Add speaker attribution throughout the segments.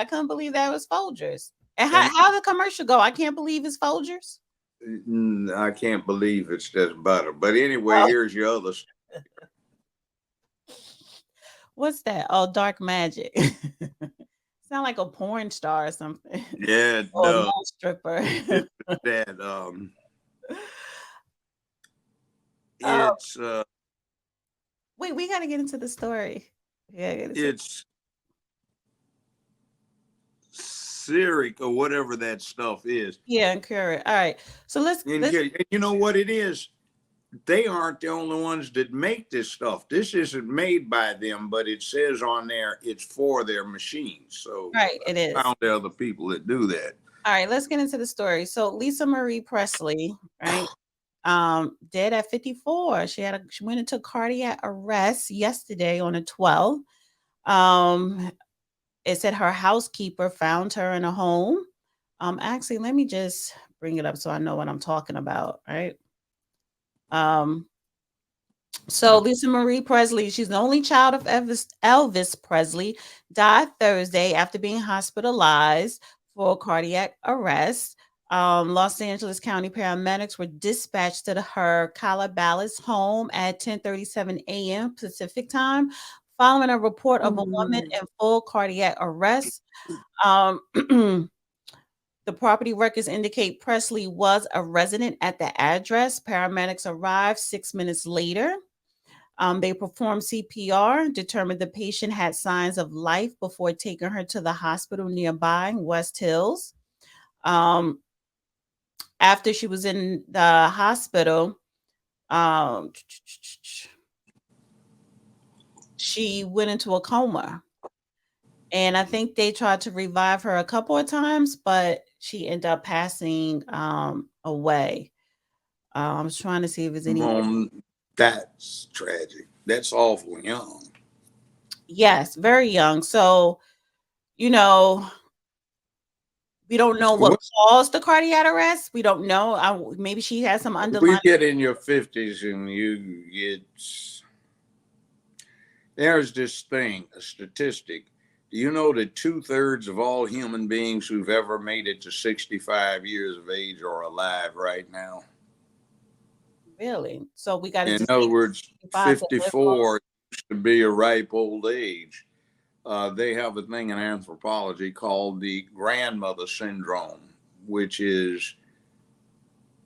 Speaker 1: I couldn't believe that was Folgers. And
Speaker 2: And
Speaker 1: how the commercial go? I can't believe it's Folgers.
Speaker 2: I can't believe it's just butter. But anyway,
Speaker 1: Oh,
Speaker 2: here's your other.
Speaker 1: what's that? Oh, Dark Magic. Sound like a porn star or something,
Speaker 2: Yeah, it
Speaker 1: or a
Speaker 2: does.
Speaker 1: male stripper.
Speaker 2: It's that.
Speaker 1: Oh,
Speaker 2: It's
Speaker 1: wait, we got to get into the story. Yeah,
Speaker 2: it's Cyric or whatever that stuff is.
Speaker 1: yeah, and curate. All right, so
Speaker 2: And
Speaker 1: let's.
Speaker 2: you know what it is? They aren't the only ones that make this stuff. This isn't made by them, but it says on there it's for their machines. So
Speaker 1: Right, it
Speaker 2: I
Speaker 1: is.
Speaker 2: found the other people that do that.
Speaker 1: All right, let's get into the story. So Lisa Marie Presley, right? Dead at 54. She went into cardiac arrest yesterday on the 12th. Um, it said her housekeeper found her in a home. Actually, let me just bring it up so I know what I'm talking about, right? Um, so Lisa Marie Presley, she's the only child of Elvis Presley, died Thursday after being hospitalized for cardiac arrest. Los Angeles County paramedics were dispatched to her Calabasas home at 10:37 a.m. Pacific time, following a report of a woman in full cardiac arrest. Um, The property records indicate Presley was a resident at the address. Paramedics arrived 6 minutes later. They performed CPR, determined the patient had signs of life before taking her to the hospital nearby, West Hills. Um, After she was in the hospital, um, she went into a coma. And I think they tried to revive her a couple of times, but she ended up passing away. I was trying to see if there's any.
Speaker 2: That's tragic. That's awful young.
Speaker 1: Yes, very young. So, you know, we don't know what
Speaker 2: When
Speaker 1: caused the cardiac arrest. We don't know. Maybe she has some underlying.
Speaker 2: we get in your 50s and you get, there's this thing, a statistic. Do you know that 2/3 of all human beings who've ever made it to 65 years of age are alive right now?
Speaker 1: Really. So we got to
Speaker 2: In
Speaker 1: just
Speaker 2: other
Speaker 1: take
Speaker 2: words,
Speaker 1: 65 to live long.
Speaker 2: 54 used to be a ripe old age. They have a thing in anthropology called the grandmother syndrome, which is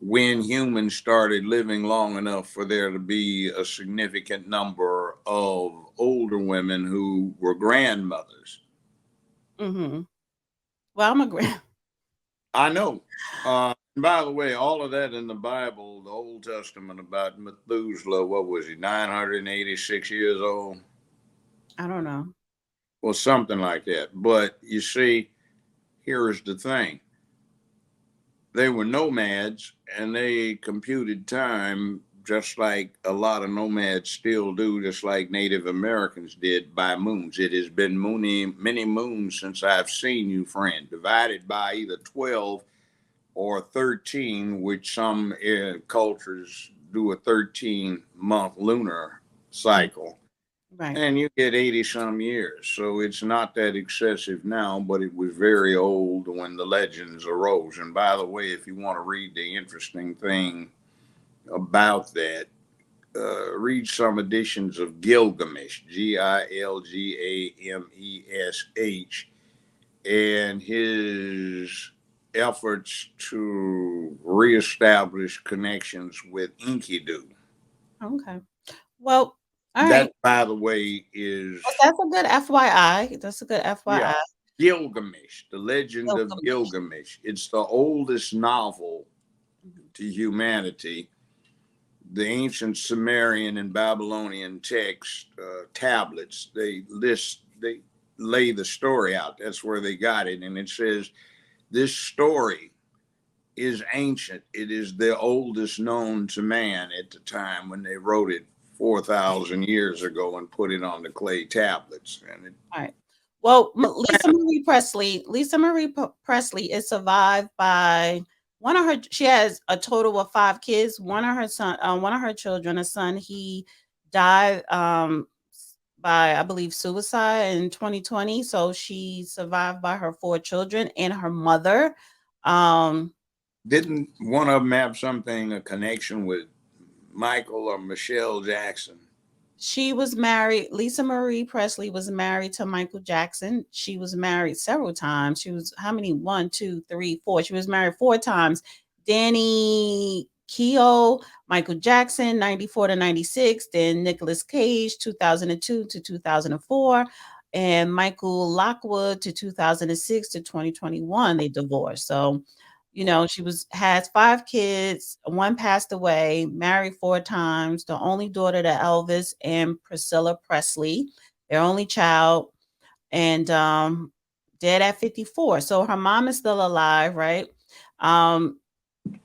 Speaker 2: when humans started living long enough for there to be a significant number of older women who were grandmothers.
Speaker 1: Mm-hmm. Well, I'm a grand.
Speaker 2: I know. By the way, all of that in the Bible, the Old Testament about Methuselah, what was he, 986 years old?
Speaker 1: I don't know.
Speaker 2: Well, something like that. But you see, here is the thing, they were nomads and they computed time just like a lot of nomads still do, just like Native Americans did by moons. It has been many moons since I've seen you, friend, divided by either 12 or 13, which some cultures do a 13-month lunar
Speaker 1: Mm,
Speaker 2: cycle,
Speaker 1: right.
Speaker 2: and you get 80 some years. So it's not that excessive now, but it was very old when the legends arose. And by the way, if you want to read the interesting thing about that, read some editions of Gilgamesh, Gilgamesh, and his efforts to reestablish connections with Enkidu.
Speaker 1: Okay. Well, all right.
Speaker 2: That, by the way, is,
Speaker 1: Well, that's a good FYI. That's a good
Speaker 2: yeah,
Speaker 1: FYI.
Speaker 2: Gilgamesh, the legend of
Speaker 1: Gilgamesh.
Speaker 2: Gilgamesh. It's the oldest novel
Speaker 1: Mhm.
Speaker 2: to humanity. The ancient Sumerian and Babylonian text tablets, they lay the story out. That's where they got it. And it says this story is ancient. It is the oldest known to man at the time when they wrote it 4,000 years ago and put it on the clay tablets. And it,
Speaker 1: All right. Well, Lisa Marie Presley is survived by one of her. She has a total of 5 kids. One of her children, a son, he died by, I believe, suicide in 2020. So she survived by her 4 children and her mother. Um,
Speaker 2: Didn't one of them have something, a connection with Michael or Michelle Jackson?
Speaker 1: She was married. Lisa Marie Presley was married to Michael Jackson. She was married several times. She was how many? One, two, three, four. She was married 4 times. Danny Keough, Michael Jackson, 94 to 96. Then Nicolas Cage, 2002 to 2004. And Michael Lockwood to 2006 to 2021. They divorced. So she has 5 kids, one passed away, married 4 times, the only daughter to Elvis and Priscilla Presley, their only child, and dead at 54. So her mom is still alive, right? Um,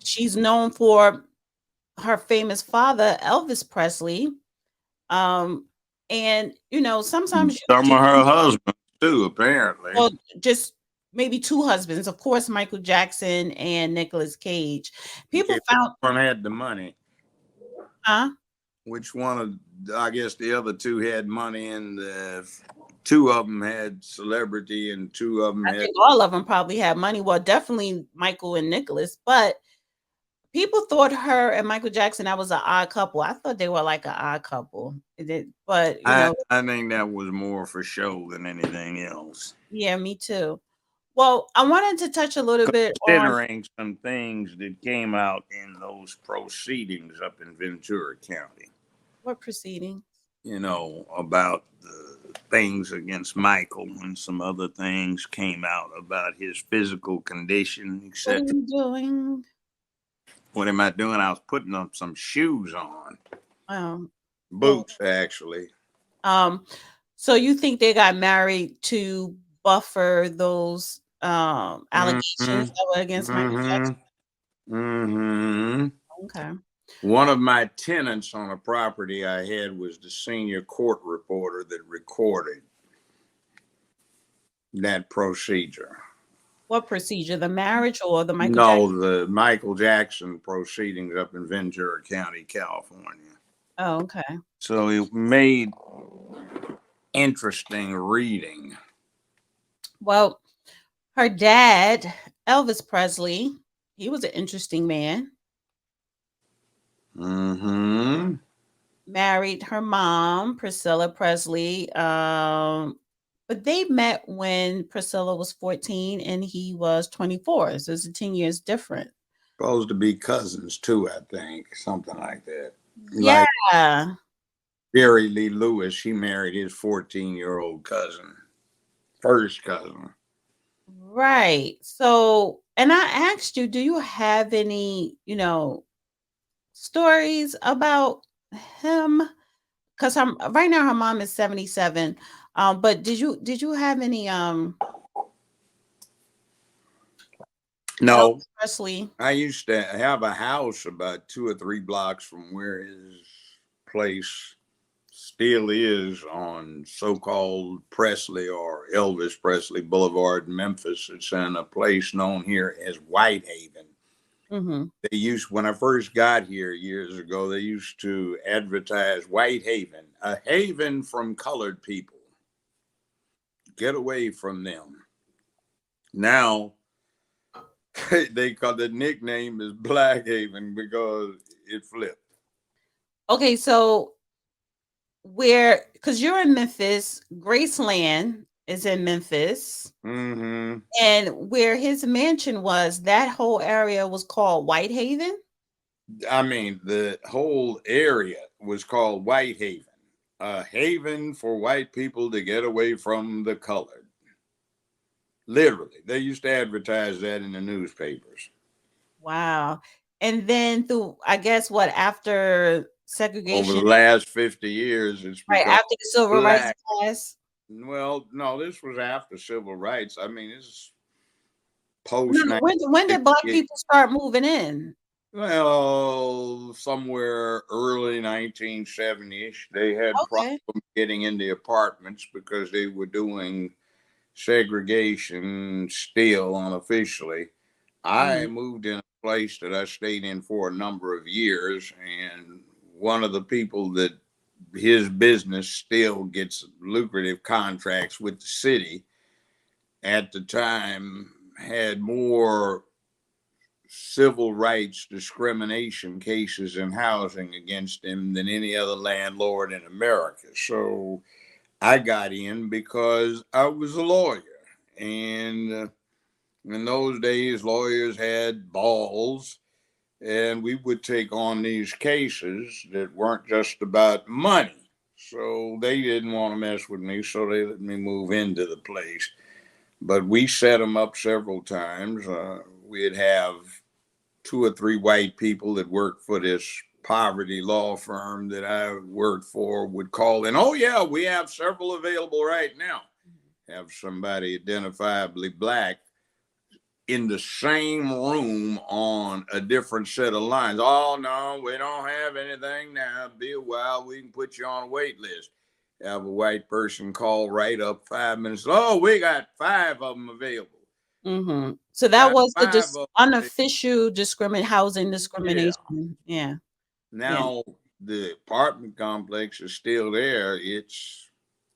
Speaker 1: she's known for her famous father, Elvis Presley. Um, and sometimes
Speaker 2: Some
Speaker 1: you
Speaker 2: of her husbands too, apparently.
Speaker 1: well, just maybe 2 husbands, of course, Michael Jackson and Nicolas Cage. People
Speaker 2: Okay, which
Speaker 1: found
Speaker 2: one had the money?
Speaker 1: huh?
Speaker 2: Which one of, I guess the other two had money, and the 2 of them had celebrity, and 2 of them
Speaker 1: I
Speaker 2: had.
Speaker 1: think all of them probably had money. Well, definitely Michael and Nicholas, but people thought her and Michael Jackson, that was an odd couple. I thought they were like an odd couple. But,
Speaker 2: I think that was more for show than anything else.
Speaker 1: yeah, me too. Well, I wanted to touch a little bit on
Speaker 2: Considering some things that came out in those proceedings up in Ventura County,
Speaker 1: what proceeding.
Speaker 2: about the things against Michael, and some other things came out about his physical condition,
Speaker 1: What are
Speaker 2: etc.
Speaker 1: you doing?
Speaker 2: What am I doing? I was putting up some shoes on,
Speaker 1: Um, well,
Speaker 2: boots actually.
Speaker 1: um, so you think they got married to buffer those
Speaker 2: Mm-hmm.
Speaker 1: allegations that were against Michael
Speaker 2: Mm-hmm.
Speaker 1: Jackson?
Speaker 2: Mm-hmm.
Speaker 1: Okay.
Speaker 2: One of my tenants on a property I had was the senior court reporter that recorded that procedure.
Speaker 1: What procedure? The marriage or the Michael Jackson?
Speaker 2: No, the Michael Jackson proceedings up in Ventura County, California.
Speaker 1: Oh, okay.
Speaker 2: So it made interesting reading.
Speaker 1: Well, her dad, Elvis Presley, he was an interesting man.
Speaker 2: Mm-hmm.
Speaker 1: Married her mom, Priscilla Presley. But they met when Priscilla was 14 and he was 24. So it's 10 years different.
Speaker 2: Supposed to be cousins too, I think. Something like that.
Speaker 1: Yeah.
Speaker 2: Like Jerry Lee Lewis, he married his 14-year-old cousin, first cousin.
Speaker 1: Right. So, and I asked you, do you have any, stories about him? Because right now her mom is 77. But did you have any
Speaker 2: No,
Speaker 1: Elvis Presley?
Speaker 2: I used to have a house about 2 or 3 blocks from where his place still is, on so-called Presley or Elvis Presley Boulevard in Memphis. It's in a place known here as Whitehaven.
Speaker 1: Mm-hmm.
Speaker 2: They used, when I first got here years ago, they used to advertise Whitehaven, a haven from colored people. Get away from them. Now they call the nickname is Blackhaven because it flipped.
Speaker 1: Okay, so because you're in Memphis, Graceland is in Memphis,
Speaker 2: Mm-hmm.
Speaker 1: and where his mansion was, that whole area was called Whitehaven.
Speaker 2: I mean, the whole area was called Whitehaven, a haven for white people to get away from the colored. Literally, they used to advertise that in the newspapers.
Speaker 1: Wow. And then I guess what, after
Speaker 2: Over the
Speaker 1: segregation,
Speaker 2: last 50 years, it's
Speaker 1: right
Speaker 2: become
Speaker 1: after the civil rights
Speaker 2: black.
Speaker 1: class.
Speaker 2: Well, no, this was after civil rights. I mean, this is
Speaker 1: No,
Speaker 2: post
Speaker 1: no, when did black
Speaker 2: 1968.
Speaker 1: people start moving in?
Speaker 2: Well, somewhere early 1970s, they had
Speaker 1: Okay.
Speaker 2: problems getting into apartments because they were doing segregation still unofficially. I
Speaker 1: Mhm.
Speaker 2: moved in a place that I stayed in for a number of years, and one of the people that his business still gets lucrative contracts with the city, at the time had more civil rights discrimination cases in housing against him than any other landlord in America. So I got in because I was a lawyer. And in those days, lawyers had balls, and we would take on these cases that weren't just about money. So they didn't want to mess with me, so they let me move into the place. But we set them up several times. We'd have two or three white people that worked for this poverty law firm that I worked for would call in. Oh, yeah, we have several available right now. Have somebody identifiably black in the same room on a different set of lines. Oh, no, we don't have anything now. Be a while, we can put you on a wait list. Have a white person call right up 5 minutes. Oh, we got 5 of them available.
Speaker 1: Mm-hmm. So that
Speaker 2: Got
Speaker 1: was the
Speaker 2: 5 of them.
Speaker 1: unofficial housing
Speaker 2: Yeah.
Speaker 1: discrimination. Yeah. Yeah.
Speaker 2: Now the apartment complex is still there. It's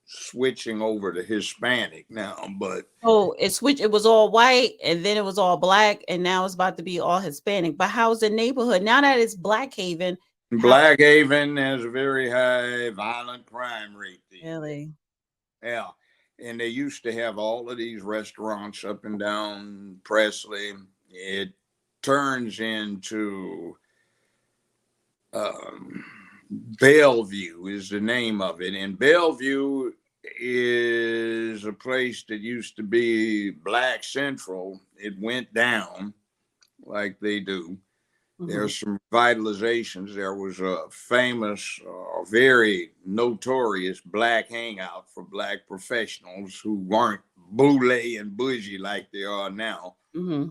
Speaker 2: switching over to Hispanic now, but
Speaker 1: So it switched. It was all white, and then it was all black, and now it's about to be all Hispanic. But how's the neighborhood now that it's Black Haven? How
Speaker 2: Blackhaven has a very high violent crime rate these days.
Speaker 1: really?
Speaker 2: Yeah. And they used to have all of these restaurants up and down Presley. It turns into um, Bellevue is the name of it. And Bellevue is a place that used to be Black Central. It went down like they do.
Speaker 1: Mm-hmm.
Speaker 2: There's some revitalizations. There was a famous, very notorious black hangout for black professionals who weren't boule and bougie like they are now.
Speaker 1: Mm-hmm.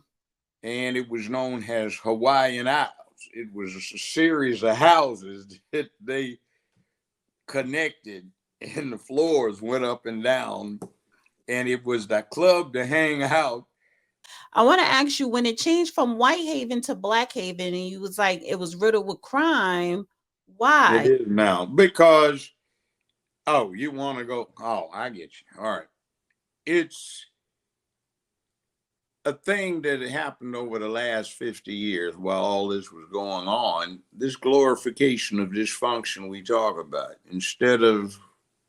Speaker 2: And it was known as Hawaiian Isles. It was a series of houses that they connected, and the floors went up and down. And it was the club to hang out.
Speaker 1: I want to ask you, when it changed from Whitehaven to Black Haven, and you was like it was riddled with crime.
Speaker 2: It
Speaker 1: Why?
Speaker 2: is now because, oh, you want to go? Oh, I get you. All right. It's a thing that happened over the last 50 years while all this was going on. This glorification of dysfunction we talk about, instead of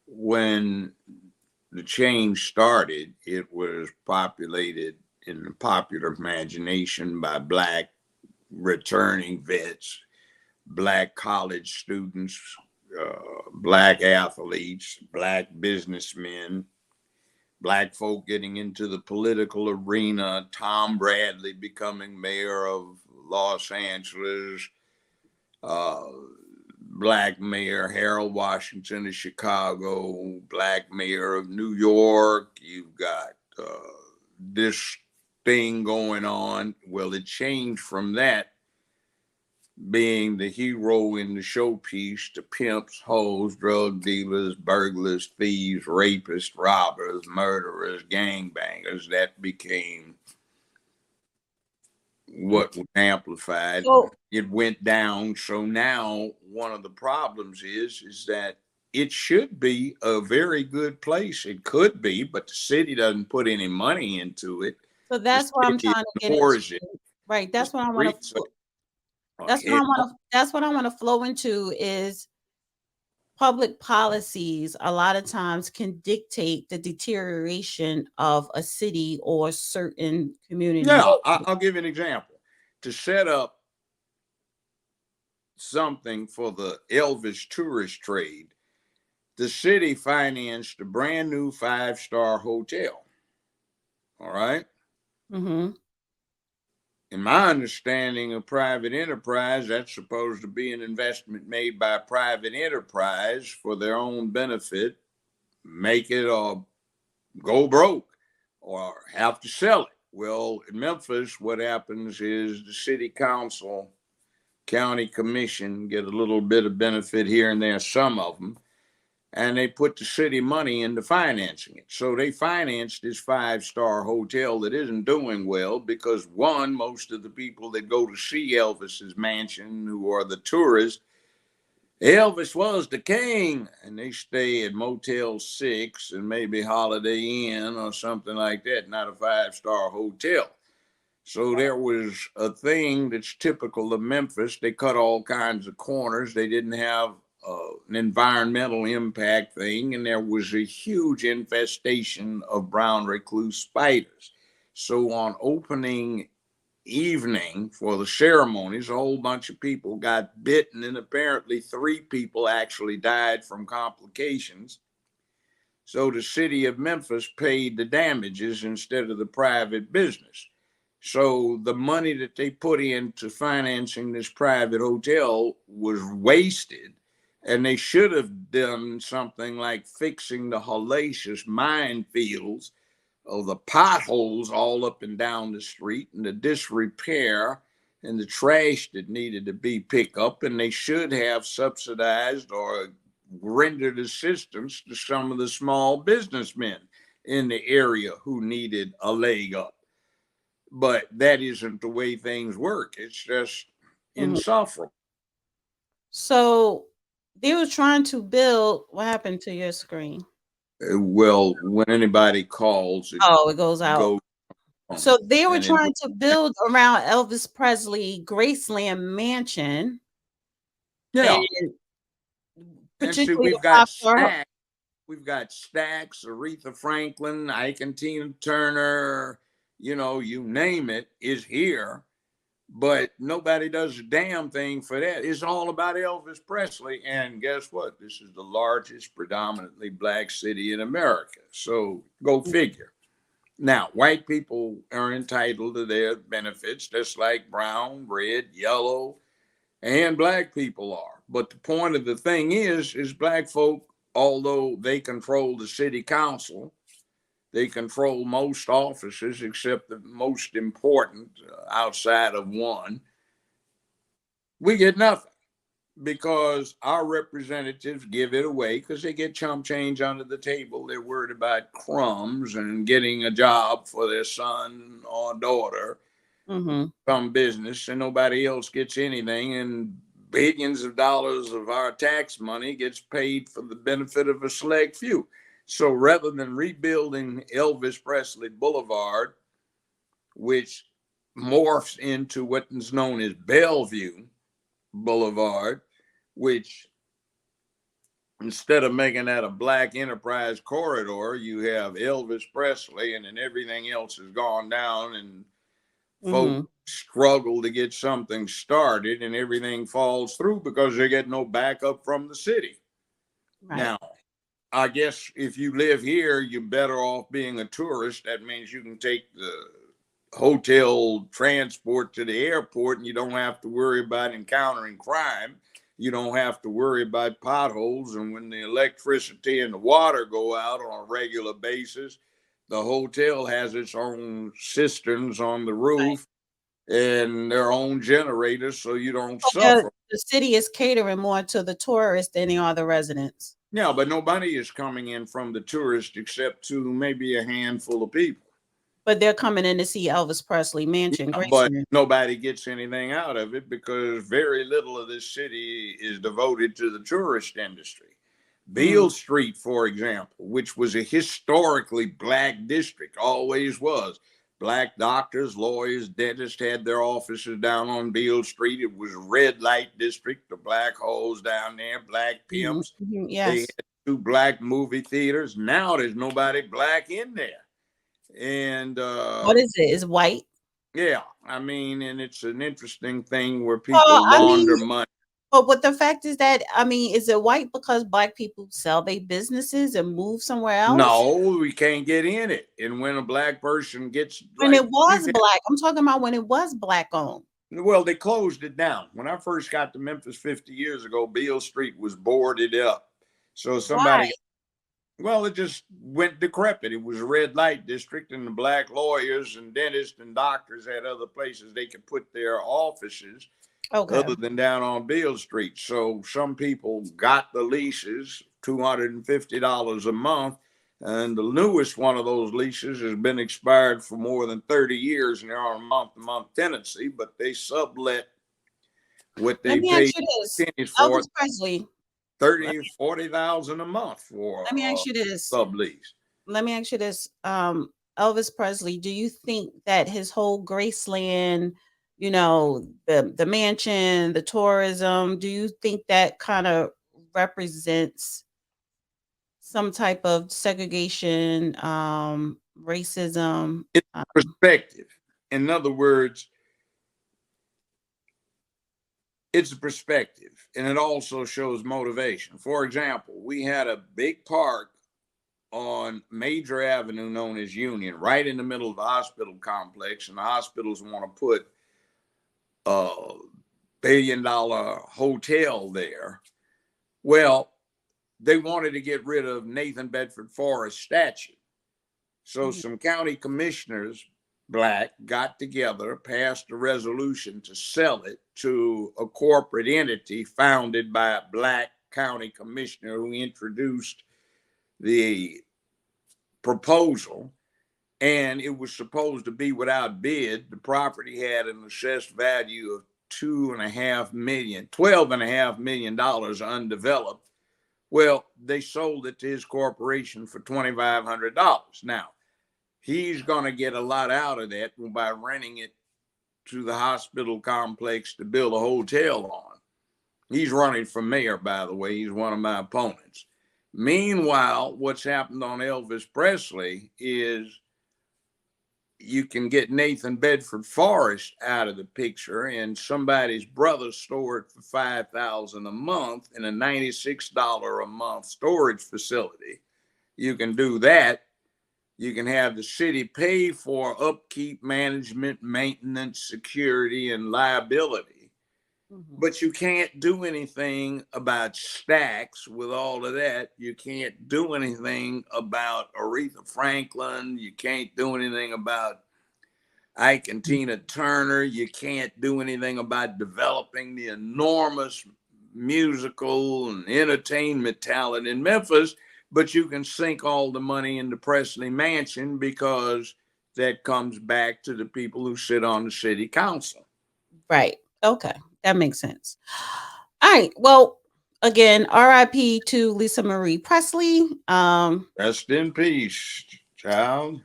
Speaker 2: when the change started, it was populated in the popular imagination by black returning vets, black college students, black athletes, black businessmen, black folk getting into the political arena, Tom Bradley becoming mayor of Los Angeles, uh, black mayor Harold Washington of Chicago, black mayor of New York. You've got this thing going on. Well, it changed from that being the hero in the showpiece to pimps, hoes, drug dealers, burglars, thieves, rapists, robbers, murderers, gangbangers. That became what was amplified.
Speaker 1: So
Speaker 2: It went down. So now one of the problems is that it should be a very good place. It could be, but the city doesn't put any money into it.
Speaker 1: so
Speaker 2: The
Speaker 1: that's what I'm
Speaker 2: city
Speaker 1: trying to get
Speaker 2: ignores it.
Speaker 1: into. Right.
Speaker 2: The
Speaker 1: That's what I want
Speaker 2: streets
Speaker 1: to.
Speaker 2: are hell.
Speaker 1: That's what I want to flow into is public policies a lot of times can dictate the deterioration of a city or certain community.
Speaker 2: Yeah, I'll give you an example. To set up something for the Elvis tourist trade, the city financed a brand new 5-star hotel. All right.
Speaker 1: Mm-hmm.
Speaker 2: In my understanding of private enterprise, that's supposed to be an investment made by private enterprise for their own benefit, make it or go broke or have to sell it. Well, in Memphis, what happens is the city council, county commission get a little bit of benefit here and there, some of them, and they put the city money into financing it. So they financed this 5-star hotel that isn't doing well because, one, most of the people that go to see Elvis's mansion, who are the tourists, Elvis was the king, and they stay at Motel 6 and maybe Holiday Inn or something like that, not a five-star hotel. So there was a thing that's typical of Memphis. They cut all kinds of corners. They didn't have an environmental impact thing, and there was a huge infestation of brown recluse spiders. So on opening evening for the ceremonies, a whole bunch of people got bitten, and apparently 3 people actually died from complications. So the city of Memphis paid the damages instead of the private business. So the money that they put into financing this private hotel was wasted. And they should have done something like fixing the hellacious minefields of the potholes all up and down the street and the disrepair and the trash that needed to be picked up. And they should have subsidized or rendered assistance to some of the small businessmen in the area who needed a leg up. But that isn't the way things work. It's just insufferable.
Speaker 1: So they were trying to build. What happened to your screen?
Speaker 2: Well, when anybody calls,
Speaker 1: it goes out.
Speaker 2: goes
Speaker 1: So they were trying to build around Elvis Presley Graceland mansion.
Speaker 2: Yeah. And see, we've got Stax. We've got Stax, Aretha Franklin, Ike and Tina Turner, you know, you name it, is here. But nobody does a damn thing for that. It's all about Elvis Presley. And guess what? This is the largest predominantly black city in America. So go figure. Now, white people are entitled to their benefits, just like brown, red, yellow, and black people are. But the point of the thing is black folk, although they control the city council, they control most offices except the most important outside of one. We get nothing because our representatives give it away because they get chump change under the table. They're worried about crumbs and getting a job for their son or daughter, some business, and nobody else gets anything. And billions of dollars of our tax money gets paid for the benefit of a select few. So rather than rebuilding Elvis Presley Boulevard, which morphs into what is known as Bellevue Boulevard, which instead of making that a black enterprise corridor, you have Elvis Presley, and then everything else has gone down, and folks struggle to get something started, and everything falls through because they get no backup from the city. Right. Now, I guess if you live here, you're better off being a tourist. That means you can take the hotel transport to the airport and you don't have to worry about encountering crime. You don't have to worry about potholes. And when the electricity and the water go out on a regular basis, the hotel has its own cisterns on the roof and their own generators, so you don't suffer.
Speaker 1: The city is catering more to the tourists than they are the residents.
Speaker 2: Yeah, but nobody is coming in from the tourists except to maybe a handful of people.
Speaker 1: But they're coming in to see Elvis Presley mansion.
Speaker 2: Yeah, but nobody gets anything out of it because very little of this city is devoted to the tourist industry. Beale Street, for example, which was a historically black district, always was. Black doctors, lawyers, dentists had their offices down on Beale Street. It was a red light district, the black holes down there, black pimps.
Speaker 1: Yes.
Speaker 2: They had 2 black movie theaters. Now there's nobody black in there. And
Speaker 1: what is it? Is white?
Speaker 2: Yeah, I mean, and it's an interesting thing where people launder money.
Speaker 1: But the fact is that, I mean, is it white because black people sell their businesses and move somewhere else?
Speaker 2: No, we can't get in it. And when a black person gets...
Speaker 1: When it was black. I'm talking about when it was black owned.
Speaker 2: Well, they closed it down. When I first got to Memphis 50 years ago, Beale Street was boarded up. So somebody... Well, it just went decrepit. It was a red light district, and the black lawyers and dentists and doctors had other places they could put their offices other than down on Beale Street. So some people got the leases, $250 a month, and the newest one of those leases has been expired for more than 30 years, and they're on a month-to-month tenancy, but they sublet what they paid pennies for.
Speaker 1: Elvis Presley,
Speaker 2: $30,000-$40,000 a month for
Speaker 1: Let me ask you this.
Speaker 2: sublease.
Speaker 1: Let me ask you this. Elvis Presley, do you think that his whole Graceland, the mansion, the tourism, do you think that kind of represents some type of segregation, racism?
Speaker 2: It's perspective. In other words, it's a perspective, and it also shows motivation. For example, we had a big park on Major Avenue known as Union, right in the middle of the hospital complex, and the hospitals want to put a billion-dollar hotel there. Well, they wanted to get rid of Nathan Bedford Forrest's statue. So some county commissioners, black, got together, passed a resolution to sell it to a corporate entity founded by a black county commissioner who introduced the proposal, and it was supposed to be without bid. The property had an assessed value of $12.5 million undeveloped. Well, they sold it to his corporation for $2,500. Now, he's going to get a lot out of that by renting it to the hospital complex to build a hotel on. He's running for mayor, by the way. He's one of my opponents. Meanwhile, what's happened on Elvis Presley is you can get Nathan Bedford Forrest out of the picture, and somebody's brother store it for $5,000 a month in a $96 a month storage facility. You can do that. You can have the city pay for upkeep, management, maintenance, security, and liability. But you can't do anything about Stax with all of that. You can't do anything about Aretha Franklin. You can't do anything about Ike and Tina Turner. You can't do anything about developing the enormous musical and entertainment talent in Memphis. But you can sink all the money in the Presley Mansion because that comes back to the people who sit on the city council.
Speaker 1: Right. Okay. That makes sense. All right. Well, again, RIP to Lisa Marie Presley.
Speaker 2: Rest in peace, child.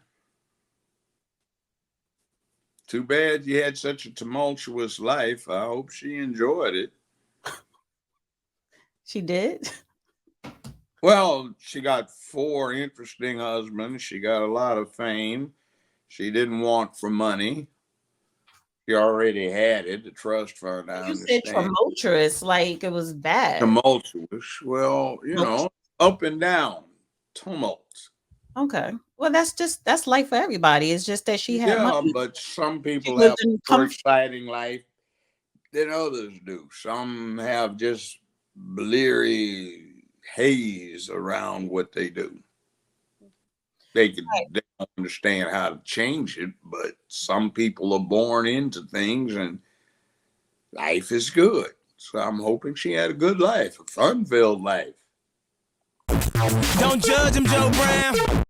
Speaker 2: Too bad you had such a tumultuous life. I hope she enjoyed it.
Speaker 1: She did?
Speaker 2: Well, she got 4 interesting husbands. She got a lot of fame. She didn't want for money. She already had it, the trust fund. I understand.
Speaker 1: Said tumultuous, like it was bad.
Speaker 2: Tumultuous. Well, up and down, tumult.
Speaker 1: Okay. Well, that's life for everybody. It's just that she had money.
Speaker 2: But some people have a more exciting life than others do. Some have just bleary haze around what they do. They don't understand how to change it, but some people are born into things and life is good. So I'm hoping she had a good life, a fun-filled life.
Speaker 3: Don't judge him, Joe Brown.